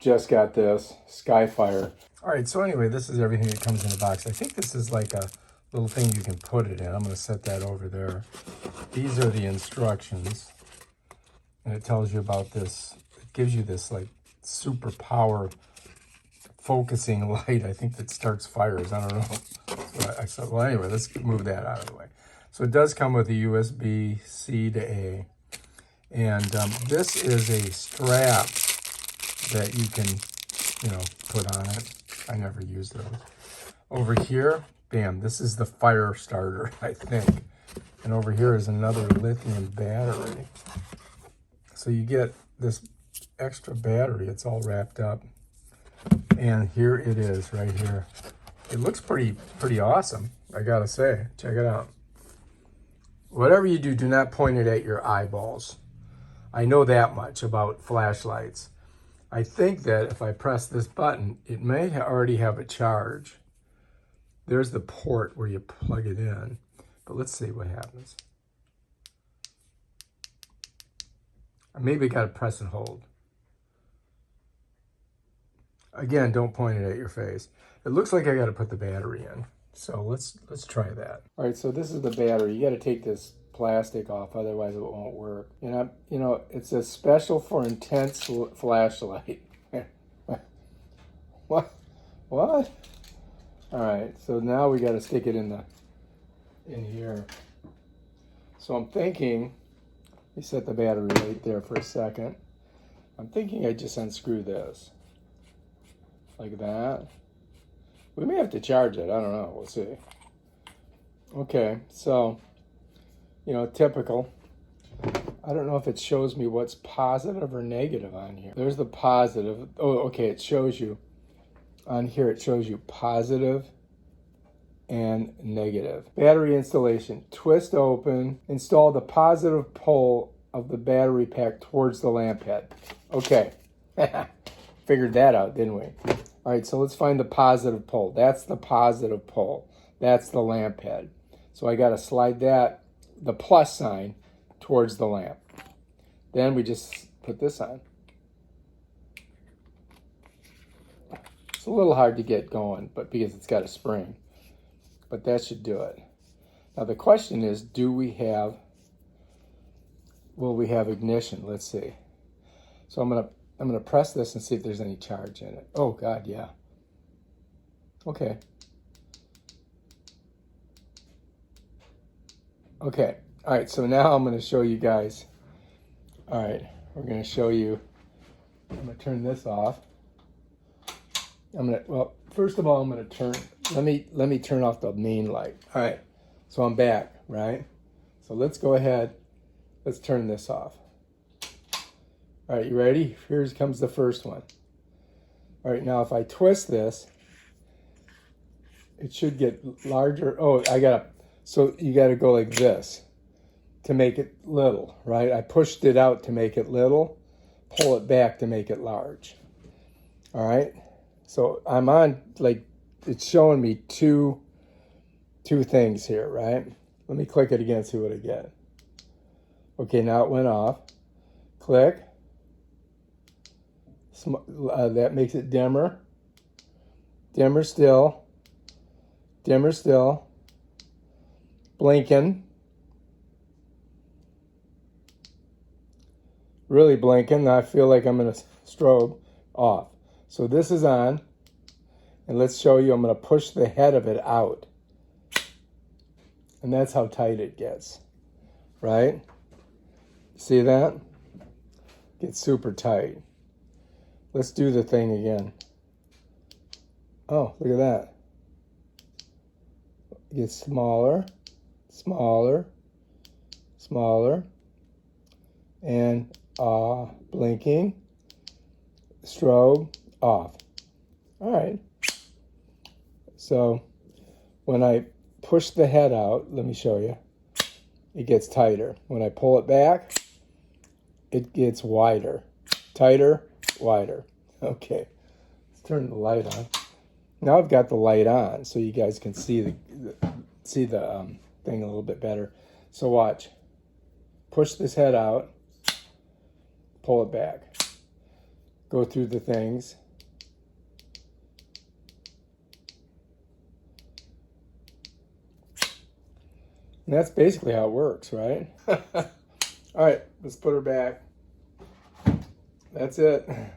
just got this Skyfire. All right, so anyway, this is everything that comes in the box. I think this is like a little thing you can put it in. I'm going to set that over there. These are the instructions, and it tells you about this. It gives you this like super power focusing light, I think, that starts fires. I don't know. So I said, well, anyway, let's move that out of the way. So it does come with a USB-C to A. And this is a strap that you can, put on it. I never use those. Over here, bam, this is the fire starter, I think. And over here is another lithium battery. So you get this extra battery. It's all wrapped up. And here it is right here. It looks pretty awesome, I gotta say. Check it out. Whatever you do, do not point it at your eyeballs. I know that much about flashlights. I think that if I press this button, it may already have a charge. There's the port where you plug it in. But let's see what happens. Maybe I gotta press and hold. Again, don't point it at your face. It looks like I gotta put the battery in. So let's try that. All right, so this is the battery. You gotta take this plastic off, otherwise it won't work. It's a special for intense flashlight. What? All right, so now we got to stick it in here. So I'm thinking, let me set the battery right there for a second. I'm thinking I just unscrew this like that. We may have to charge it. I don't know. We'll see. Okay, so typical. I don't know if it shows me what's positive or negative on here. There's the positive. Oh, okay, it shows you. On here it shows you positive and negative. Battery installation. Twist open. Install the positive pole of the battery pack towards the lamp head. Okay. Figured that out, didn't we? All right, so let's find the positive pole. That's the positive pole. That's the lamp head. So I got to slide that, the plus sign, towards the lamp. Then we just put this on. It's a little hard to get going, but because it's got a spring. But that should do it. Now the question is, will we have ignition? Let's see. So I'm gonna press this and see if there's any charge in it. Oh God, yeah. Okay. Okay. All right, so now I'm gonna show you guys. All right, we're gonna show you. I'm gonna turn this off. Well, first of all, I'm gonna turn, let me turn off the main light. All right, so I'm back, right? So let's go ahead, let's turn this off. All right, you ready? Here comes the first one. All right, now if I twist this, it should get larger. Oh, so you gotta go like this to make it little, right? I pushed it out to make it little, pull it back to make it large. All right, so I'm on, like, it's showing me two things here, right? Let me click it again, see what I get. Okay, now it went off. Click. That makes it dimmer. Dimmer still. Dimmer still. Blinking. Really blinking. Now I feel like I'm going to strobe. Off. So this is on. And let's show you, I'm going to push the head of it out. And that's how tight it gets. Right? See that? Gets super tight. Let's do the thing again. Oh, look at that. It gets smaller, smaller, smaller. And blinking, strobe, off. All right. So when I push the head out, let me show you, it gets tighter. When I pull it back, it gets wider. Tighter, wider. Okay, let's turn the light on. Now I've got the light on so you guys can see the thing a little bit better. So watch. Push this head out, pull it back. go through the things. And that's basically how it works, right? All right, let's put her back. That's it.